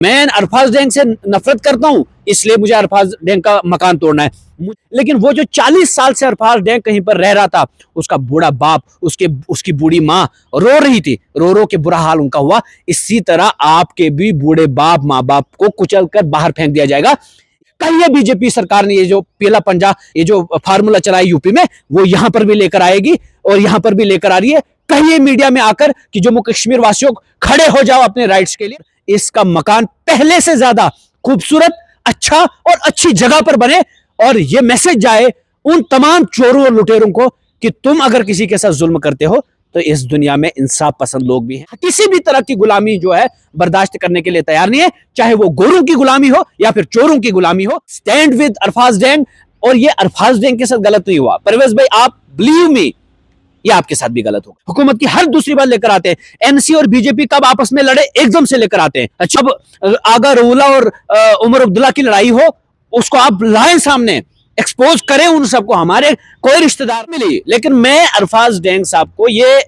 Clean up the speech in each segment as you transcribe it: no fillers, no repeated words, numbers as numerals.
मैं अरफाज डैंग से नफरत करता हूं, इसलिए मुझे अरफाज डैंग का मकान तोड़ना है। लेकिन वो जो 40 साल से अरफाज डैंग कहीं पर रह रहा था, उसका बूढ़ा बाप, उसकी बूढ़ी माँ रो रही थी, रो रो के बुरा हाल उनका हुआ। इसी तरह आपके भी बूढ़े बाप माँ बाप को कुचल कर बाहर फेंक दिया जाएगा। कहीं बीजेपी सरकार ने ये जो पीला पंजा, ये जो फार्मूला चलाया यूपी में, वो यहां पर भी लेकर आएगी और यहां पर भी लेकर आ रही है। कहिए मीडिया में आकर कि जम्मू कश्मीर वासियों खड़े हो जाओ अपने राइट्स के लिए। इसका मकान पहले से ज्यादा खूबसूरत, अच्छा और अच्छी जगह पर बने और यह मैसेज जाए उन तमाम चोरों और लुटेरों को कि तुम अगर किसी के साथ जुल्म करते हो तो इस दुनिया में इंसाफ पसंद लोग भी हैं। किसी भी तरह की गुलामी जो है बर्दाश्त करने के लिए तैयार नहीं है, चाहे वो गोरों की गुलामी हो या फिर चोरों की गुलामी हो। Stand with Arfaz Dang. और ये अरफाज डैंग के साथ गलत नहीं हुआ, परवेज भाई आप बिलीव मी, ये आपके साथ भी गलत होगा। हुकूमत की हर दूसरी बात लेकर आते हैं। एनसी और बीजेपी कब आपस में लड़े एकदम से लेकर आते हैं। जब आगा रऊला और उमर अब्दुल्ला की लड़ाई हो, उसको आप लाएं सामने, एक्सपोज करें उन सबको। हमारे कोई रिश्तेदार मिली, लेकिन मैं अरफाज डैंग साहब को ये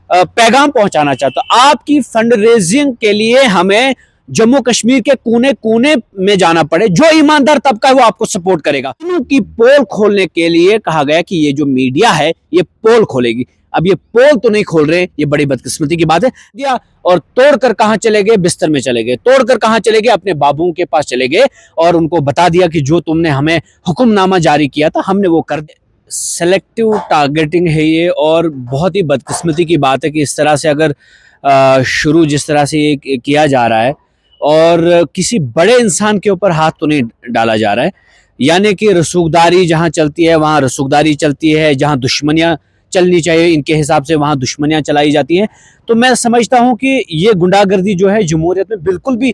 पैगाम पहुंचाना चाहता हूं, आपकी फंड रेजिंग के लिए हमें जम्मू कश्मीर के कोने कोने में जाना पड़े, जो ईमानदार तबका है वो आपको सपोर्ट करेगा। की पोल खोलने के लिए कहा गया कि ये जो मीडिया है ये पोल खोलेगी। अब ये पोल तो नहीं खोल रहे, ये बड़ी बदकिस्मती की बात है। दिया और तोड़कर कहां चले गए, बिस्तर में चले गए। तोड़कर कहां चले गए, अपने बाबुओं के पास चले गए और उनको बता दिया कि जो तुमने हमें हुक्मनामा जारी किया था हमने वो कर दिया। सेलेक्टिव टारगेटिंग है ये, और बहुत ही बदकिस्मती की बात है कि इस तरह से अगर शुरू जिस तरह से ये किया जा रहा है और किसी बड़े इंसान के ऊपर हाथ तो नहीं डाला जा रहा है। यानी कि रसूखदारी जहां चलती है वहां रसूखदारी चलती है, जहां दुश्मनियां चलनी चाहिए इनके हिसाब से वहां दुश्मनियां चलाई जाती हैं। तो मैं समझता हूं कि ये गुंडागर्दी जो है जमहूरियत में बिल्कुल भी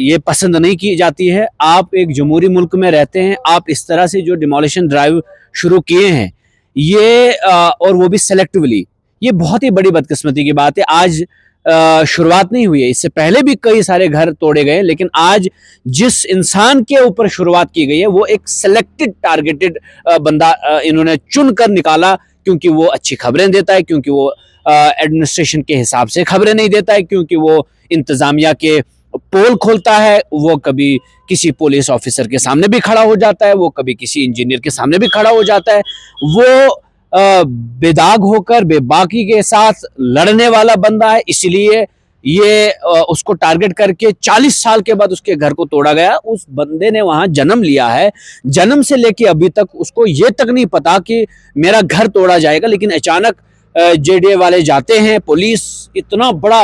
ये पसंद नहीं की जाती है। आप एक जमहूरी मुल्क में रहते हैं, आप इस तरह से जो डिमोलिशन ड्राइव शुरू किए हैं ये और वो भी सेलेक्टिवली, ये बहुत ही बड़ी बदकिस्मती की बात है। आज शुरुआत नहीं हुई है, इससे पहले भी कई सारे घर तोड़े गए, लेकिन आज जिस इंसान के ऊपर शुरुआत की गई है वो एक सिलेक्टेड टारगेटेड बंदा इन्होंने चुन कर निकाला, क्योंकि वो अच्छी खबरें देता है, क्योंकि वो एडमिनिस्ट्रेशन के हिसाब से खबरें नहीं देता है, क्योंकि वो इंतजामिया के पोल खोलता है, वो कभी किसी पुलिस ऑफिसर के सामने भी खड़ा हो जाता है, वो कभी किसी इंजीनियर के सामने भी खड़ा हो जाता है। वो बेदाग होकर बेबाकी के साथ लड़ने वाला बंदा है, इसलिए ये उसको टारगेट करके 40 साल के बाद उसके घर को तोड़ा गया। उस बंदे ने वहां जन्म लिया है, जन्म से लेके अभी तक उसको ये तक नहीं पता कि मेरा घर तोड़ा जाएगा, लेकिन अचानक जेडीए वाले जाते हैं, पुलिस इतना बड़ा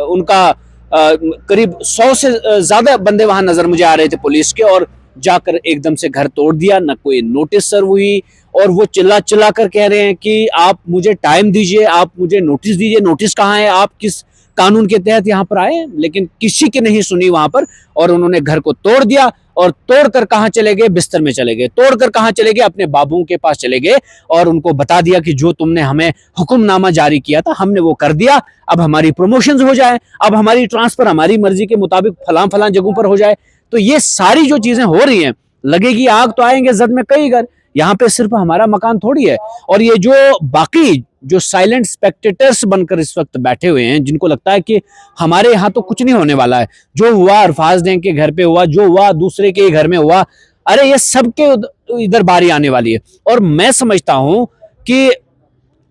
उनका करीब 100 से ज्यादा बंदे वहां नजर मुझे आ रहे थे पुलिस के, और जाकर एकदम से घर तोड़ दिया, न कोई नोटिस सर्व हुई। और वो चिल्ला चिल्ला कर कह रहे हैं कि आप मुझे टाइम दीजिए, आप मुझे नोटिस दीजिए। नोटिस कहाँ है, आप किस कानून के तहत यहाँ पर आए? लेकिन किसी की नहीं सुनी वहां पर, और उन्होंने घर को तोड़ दिया। और तोड़कर कहां चले गए, बिस्तर में चले गए। तोड़कर कहां चले गए, अपने बाबुओं के पास चले गए और उनको बता दिया कि जो तुमने हमें हुक्मनामा जारी किया था हमने वो कर दिया, अब हमारी प्रमोशंस हो जाए, अब हमारी ट्रांसफर हमारी मर्जी के मुताबिक फलां फलां जगहों पर हो जाए। तो ये सारी जो चीजें हो रही हैं, लगेगी आग तो आएंगे जद में कई घर। यहाँ पे सिर्फ हमारा मकान थोड़ी है। और ये जो बाकी जो साइलेंट स्पेक्टेटर्स बनकर इस वक्त बैठे हुए हैं, जिनको लगता है कि हमारे यहाँ तो कुछ नहीं होने वाला है, जो हुआ अरफाज डैंग के घर पे हुआ, जो हुआ दूसरे के घर में हुआ, अरे ये सबके इधर बारी आने वाली है। और मैं समझता हूं कि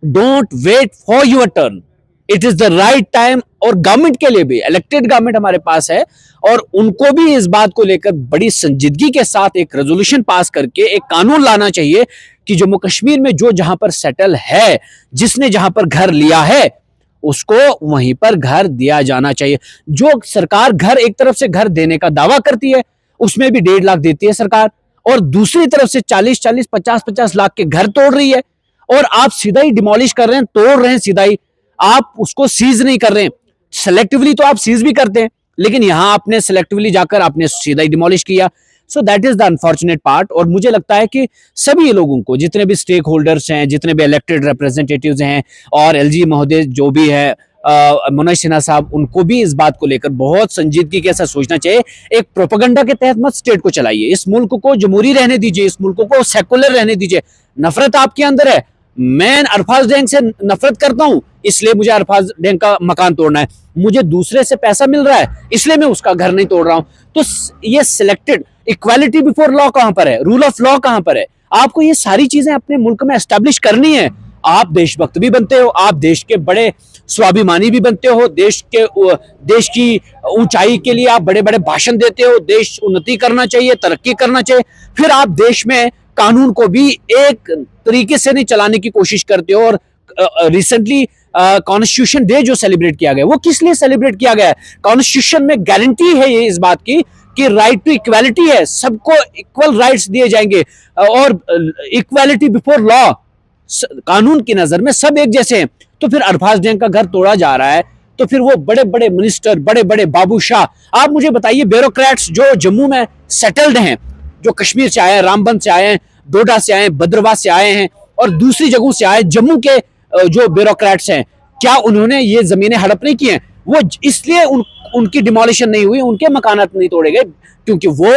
don't wait for your turn, it is the right time. और गवर्नमेंट के लिए भी, इलेक्टेड गवर्नमेंट हमारे पास है, और उनको भी इस बात को लेकर बड़ी संजीदगी के साथ एक रेजोल्यूशन पास करके एक कानून लाना चाहिए कि जम्मू कश्मीर में जो जहां पर सेटल है, जिसने जहां पर घर लिया है, उसको वहीं पर घर दिया जाना चाहिए। जो सरकार घर, एक तरफ से घर देने का दावा करती है, उसमें भी 1.5 लाख देती है सरकार, और दूसरी तरफ से 40-40, 50-50 लाख के घर तोड़ रही है, और आप सीधा ही डिमोलिश कर रहे हैं, तोड़ रहे हैं सीधा ही, आप उसको सीज नहीं कर रहे हैं। सेलेक्टिवली तो आप सीज भी करते हैं, लेकिन यहां आपने सेलेक्टिवली जाकर आपने सीधा ही डिमोलिश किया। So that is the unfortunate part. और मुझे लगता है कि सभी लोगों को, जितने भी स्टेक होल्डर्स हैं, जितने भी इलेक्टेड रिप्रेजेंटेटिव्स हैं, और एलजी महोदय जो भी है, मनोज सिन्हा साहब, उनको भी इस बात को लेकर बहुत संजीदगी के साथ सोचना चाहिए। एक प्रोपेगेंडा के तहत मत स्टेट को चलाइए, इस मुल्क को जमहूरी रहने दीजिए, इस मुल्क को सेकुलर रहने दीजिए। नफरत आपके अंदर है, मैं अरफाज डैंग से नफरत करता हूं, इसलिए मुझे अरफाज डैंग का मकान तोड़ना है। मुझे दूसरे से पैसा मिल रहा है, इसलिए मैं उसका घर नहीं तोड़ रहा हूं। तो ये सिलेक्टेड इक्वालिटी बिफोर लॉ कहां पर है, रूल ऑफ लॉ कहां पर है? आपको ये सारी चीजें अपने मुल्क में एस्टेब्लिश करनी है। आप देशभक्त भी बनते हो, आप देश के बड़े स्वाभिमानी भी बनते हो, देश की ऊंचाई के लिए आप बड़े बड़े भाषण देते हो, देश उन्नति करना चाहिए, तरक्की करना चाहिए, फिर आप देश में कानून को भी एक तरीके से नहीं चलाने की कोशिश करते हो। और रिसेंटली कॉन्स्टिट्यूशन डे जो सेलिब्रेट किया गया, वो किस लिए सेलिब्रेट किया गया है? कॉन्स्टिट्यूशन में गारंटी है ये इस बात की कि राइट टू इक्वालिटी है, सबको इक्वल राइट्स दिए जाएंगे और इक्वालिटी बिफोर लॉ, कानून की नजर में सब एक जैसे हैं। तो फिर अरफाज डैंग का घर तोड़ा जा रहा है, तो फिर वो बड़े बड़े मिनिस्टर, बड़े बड़े बाबू शाह, आप मुझे बताइए ब्यूरोक्रेट्स जो जम्मू में सेटल्ड हैं, जो कश्मीर से आए हैं, रामबन से आए हैं, डोडा से आए हैं, भद्रवाह से आए हैं और दूसरी जगहों से आए, जम्मू के जो ब्यूरोक्रेट्स हैं, क्या उन्होंने ये जमीनें हड़प नहीं की हैं? वो इसलिए उनकी डिमोलिशन नहीं हुई, उनके मकानात नहीं तोड़े गए क्योंकि वो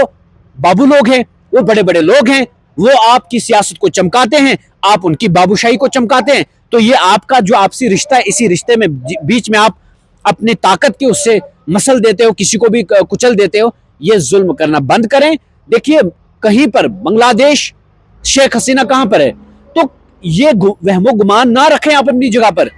बाबू लोग हैं, वो बड़े बड़े लोग हैं, वो आपकी सियासत को चमकाते हैं, आप उनकी बाबूशाही को चमकाते हैं। तो ये आपका जो आपसी रिश्ता है, इसी रिश्ते में बीच में आप अपनी ताकत के उससे मसल देते हो, किसी को भी कुचल देते हो। ये जुल्म करना बंद करें। देखिए कहीं पर बांग्लादेश, शेख हसीना कहां पर है, तो ये वहमो गुमान ना रखें आप अपनी जगह पर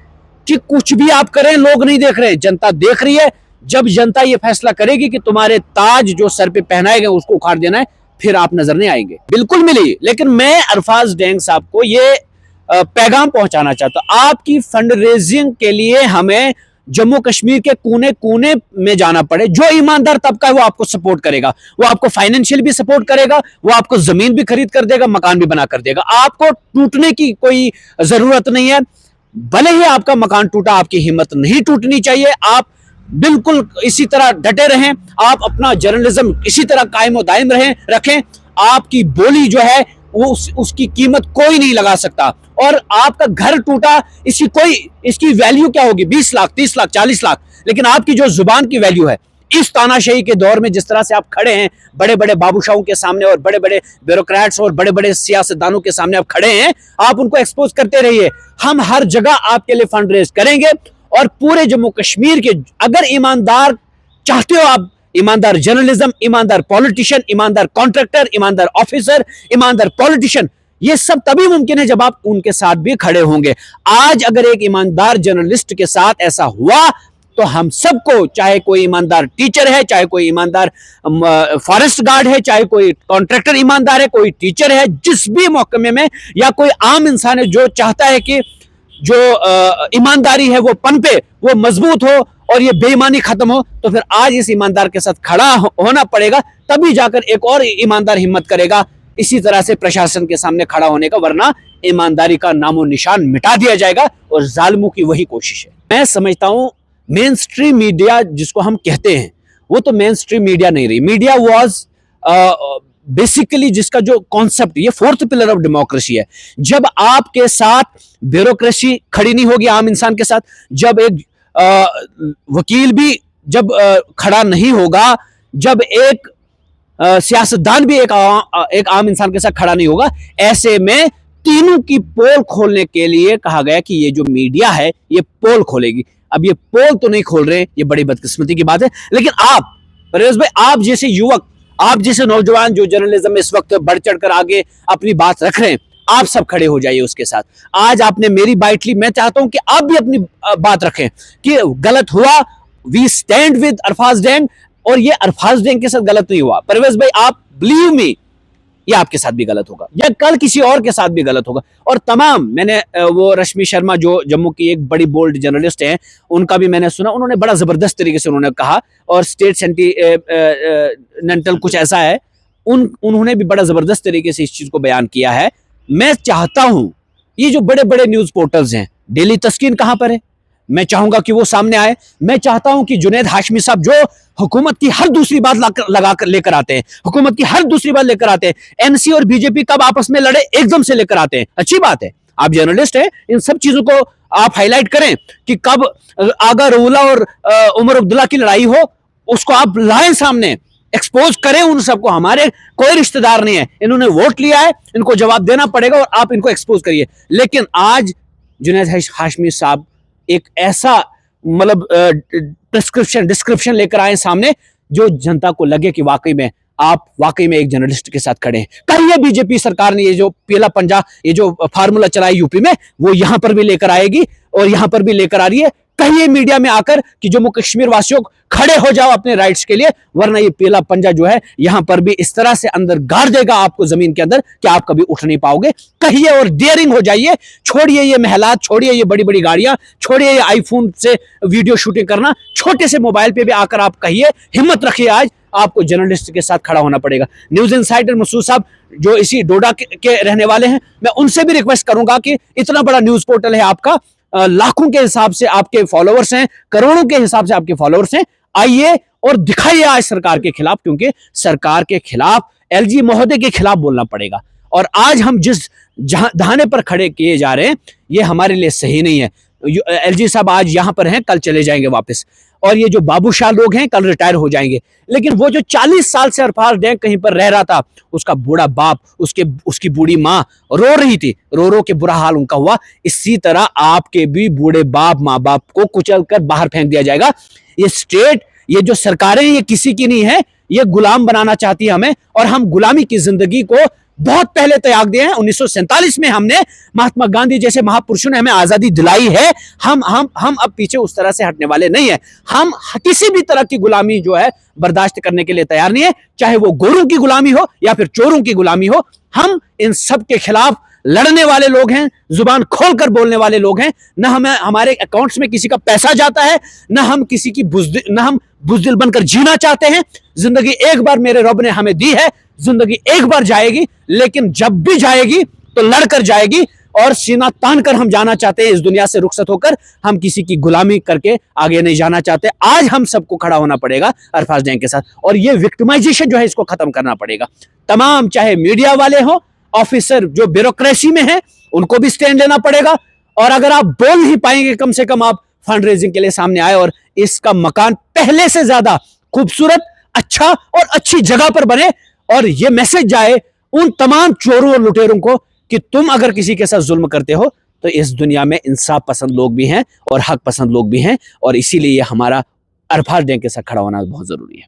कि कुछ भी आप करें लोग नहीं देख रहे, जनता देख रही है। जब जनता ये फैसला करेगी कि तुम्हारे ताज जो सर पे पहनाए गए उसको उखाड़ देना है, फिर आप नजर नहीं आएंगे। बिल्कुल मिली, लेकिन मैं अरफाज डैंग साहब को ये पैगाम पहुंचाना चाहता हूं, आपकी फंड रेजिंग के लिए हमें जम्मू कश्मीर के कोने कोने में जाना पड़े, जो ईमानदार तबका है वो आपको सपोर्ट करेगा, वो आपको फाइनेंशियल भी सपोर्ट करेगा, वो आपको जमीन भी खरीद कर देगा, मकान भी बना कर देगा। आपको टूटने की कोई जरूरत नहीं है। भले ही आपका मकान टूटा, आपकी हिम्मत नहीं टूटनी चाहिए। आप बिल्कुल इसी तरह डटे रहें, आप अपना जर्नलिज्म इसी तरह कायम दायम रखें। आपकी बोली जो है वो उसकी कीमत कोई नहीं लगा सकता। और आपका घर टूटा, इसकी वैल्यू क्या होगी? 20 लाख, 30 लाख, 40 लाख, लेकिन आपकी जो जुबान की वैल्यू है, इस तानाशाही के दौर में जिस तरह से आप खड़े हैं बड़े बड़े बाबूशाहों के सामने और बड़े बड़े ब्यूरोक्रेट्स और बड़े बड़े सियासतदानों के सामने आप खड़े हैं, आप उनको एक्सपोज करते रहिए। हम हर जगह आपके लिए फंड रेज करेंगे और पूरे जम्मू कश्मीर के अगर ईमानदार चाहते हो, आप ईमानदार जर्नलिज्म, ईमानदार पॉलिटिशियन, ईमानदार कॉन्ट्रैक्टर, ईमानदार ऑफिसर, ईमानदार पॉलिटिशियन, ये सब तभी मुमकिन है जब आप उनके साथ भी खड़े होंगे। आज अगर एक ईमानदार जर्नलिस्ट के साथ ऐसा हुआ तो हम सबको, चाहे कोई ईमानदार टीचर है, चाहे कोई ईमानदार फॉरेस्ट गार्ड है, चाहे कोई कॉन्ट्रैक्टर ईमानदार है, कोई टीचर है, जिस भी महकमे में, या कोई आम इंसान है जो चाहता है कि जो ईमानदारी है वो पनपे, वो मजबूत हो और ये बेईमानी खत्म हो, तो फिर आज इस ईमानदार के साथ खड़ा होना पड़ेगा, तभी जाकर एक और ईमानदार हिम्मत करेगा इसी तरह से प्रशासन के सामने खड़ा होने का, वरना ईमानदारी का नामो निशान मिटा दिया जाएगा और जालिमों की वही कोशिश है। मैं समझता हूं मेन स्ट्रीम मीडिया जिसको हम कहते हैं, वो तो मेन स्ट्रीम मीडिया नहीं रही। मीडिया वॉज बेसिकली जिसका जो कॉन्सेप्ट, ये फोर्थ पिलर ऑफ डेमोक्रेसी है। जब आपके साथ ब्यूरोक्रेसी खड़ी नहीं होगी आम इंसान के साथ, जब एक वकील भी जब खड़ा नहीं होगा, जब एक सियासतदान भी एक आम इंसान के साथ खड़ा नहीं होगा, ऐसे में तीनों की पोल खोलने के लिए कहा गया कि ये जो मीडिया है ये पोल खोलेगी। अब ये पोल तो नहीं खोल रहे, ये बड़ी बदकिस्मती की बात है। लेकिन आप परवेज भाई, आप जैसे युवक, आप जैसे नौजवान जो जर्नलिज्म में इस वक्त बढ़ चढ़कर आगे अपनी बात रख रहे हैं, आप सब खड़े हो जाइए उसके साथ। आज आपने मेरी बाइट ली, मैं चाहता हूं कि आप भी अपनी बात रखें कि गलत हुआ, we stand with Arfaz Dang, और ये अरफाज डैंग के साथ गलत नहीं हुआ। परवेज भाई, आप बिलीव मी, ये आपके साथ भी गलत होगा या कल किसी और के साथ भी गलत होगा। और तमाम, मैंने वो रश्मि शर्मा जो जम्मू की एक बड़ी बोल्ड जर्नलिस्ट हैं, उनका भी मैंने सुना, उन्होंने बड़ा जबरदस्त तरीके से उन्होंने कहा, और स्टेट सेंटिनेंटल कुछ ऐसा है, उन्होंने भी बड़ा जबरदस्त तरीके से इस चीज को बयान किया है। मैं चाहता हूं ये जो बड़े बड़े न्यूज पोर्टल्स हैं, डेली तस्कीन कहां पर है, मैं चाहूंगा कि वो सामने आए। मैं चाहता हूं कि जुनैद हाशमी साहब जो हुकूमत की हर दूसरी बात लगा कर लेकर आते हैं, हुकूमत की हर दूसरी बात लेकर आते हैं, एनसी और बीजेपी कब आपस में लड़े एकदम से लेकर आते हैं, अच्छी बात है, आप जर्नलिस्ट हैं, इन सब चीजों को आप हाईलाइट करें कि कब आगा रऊला और उमर अब्दुल्ला की लड़ाई हो, उसको आप लाएं सामने, एक्सपोज करें उन सबको। हमारे कोई रिश्तेदार नहीं है, इन्होंने वोट लिया है, इनको जवाब देना पड़ेगा और आप इनको एक्सपोज करिए। लेकिन आज जुनैद हाशमी साहब एक ऐसा मतलब डिस्क्रिप्शन लेकर आए सामने जो जनता को लगे कि वाकई में आप वाकई में एक जर्नलिस्ट के साथ खड़े हैं। कहिए बीजेपी सरकार ने ये जो पीला पंजा, ये जो फार्मूला चलाया यूपी में, वो यहां पर भी लेकर आएगी और यहां पर भी लेकर आ रही है। कहिए मीडिया में आकर कि जम्मू कश्मीर वासियों खड़े हो जाओ अपने राइट्स के लिए, वरना ये पीला पंजा जो है यहां पर भी इस तरह से अंदर गाड़ देगा आपको जमीन के अंदर कि आप कभी उठ नहीं पाओगे। कहिए और डेयरिंग हो जाइए, छोड़िए ये महलात, छोड़िए ये बड़ी बड़ी गाड़ियां, छोड़िए ये आईफोन से वीडियो शूटिंग करना, छोटे से मोबाइल पे भी आकर आप कहिए, हिम्मत रखिए। आज आपको जर्नलिस्ट के साथ खड़ा होना पड़ेगा। न्यूज इनसाइडर मसूद साहब जो इसी डोडा के रहने वाले हैं, मैं उनसे भी रिक्वेस्ट करूंगा कि इतना बड़ा न्यूज पोर्टल है आपका, लाखों के हिसाब से आपके फॉलोअर्स हैं, करोड़ों के हिसाब से आपके फॉलोअर्स हैं, आइए और दिखाइए आज सरकार के खिलाफ, क्योंकि सरकार के खिलाफ, एलजी महोदय के खिलाफ बोलना पड़ेगा। और आज हम जिस धाने पर खड़े किए जा रहे हैं ये हमारे लिए सही नहीं है। एलजी साहब आज यहां पर हैं, कल चले जाएंगे वापस, और ये जो बाबू शाह लोग हैं कल रिटायर हो जाएंगे। लेकिन वो जो 40 साल से अरफाज डैंग कहीं पर रह रहा था, उसका बूढ़ा बाप, उसकी बूढ़ी माँ रो रही थी, रो रो के बुरा हाल उनका हुआ। इसी तरह आपके भी बूढ़े बाप, माँ बाप को कुचल कर बाहर फेंक दिया जाएगा। ये स्टेट, ये जो सरकारें, ये किसी की नहीं है, ये गुलाम बनाना चाहती है हमें, और हम गुलामी की जिंदगी को बहुत पहले त्याग दिए हैं। 1947 में हमने, महात्मा गांधी जैसे महापुरुषों ने हमें आजादी दिलाई है। हम अब पीछे उस तरह से हटने वाले नहीं है। हम किसी भी तरह की गुलामी जो है बर्दाश्त करने के लिए तैयार नहीं है, चाहे वो गोरों की गुलामी हो या फिर चोरों की गुलामी हो। हम इन सब के खिलाफ लड़ने वाले लोग हैं, जुबान खोलकर बोलने वाले लोग हैं। न हमें हमारे अकाउंट्स में किसी का पैसा जाता है, न हम किसी की बुजदिल बनकर जीना चाहते हैं। जिंदगी एक बार मेरे रब ने हमें दी है, जिंदगी एक बार जाएगी, लेकिन जब भी जाएगी तो लड़कर जाएगी, और सीना तान कर हम जाना चाहते हैं इस दुनिया से रुखसत होकर। हम किसी की गुलामी करके आगे नहीं जाना चाहते। आज हम सबको खड़ा होना पड़ेगा अरफाज डैंग के साथ, और ये विक्टिमाइजेशन जो है इसको खत्म करना पड़ेगा। तमाम, चाहे मीडिया वाले हो, ऑफिसर जो ब्यूरोक्रेसी में है, उनको भी स्टैंड लेना पड़ेगा। और अगर आप बोल नहीं पाएंगे, कम से कम आप फंड रेजिंग के लिए सामने आए और इसका मकान पहले से ज्यादा खूबसूरत, अच्छा और अच्छी जगह पर बने, और ये मैसेज जाए उन तमाम चोरों और लुटेरों को कि तुम अगर किसी के साथ जुल्म करते हो तो इस दुनिया में इंसाफ पसंद लोग भी हैं और हक पसंद लोग भी हैं, और इसीलिए हमारा अरफाज डैंग के साथ खड़ा होना बहुत जरूरी है।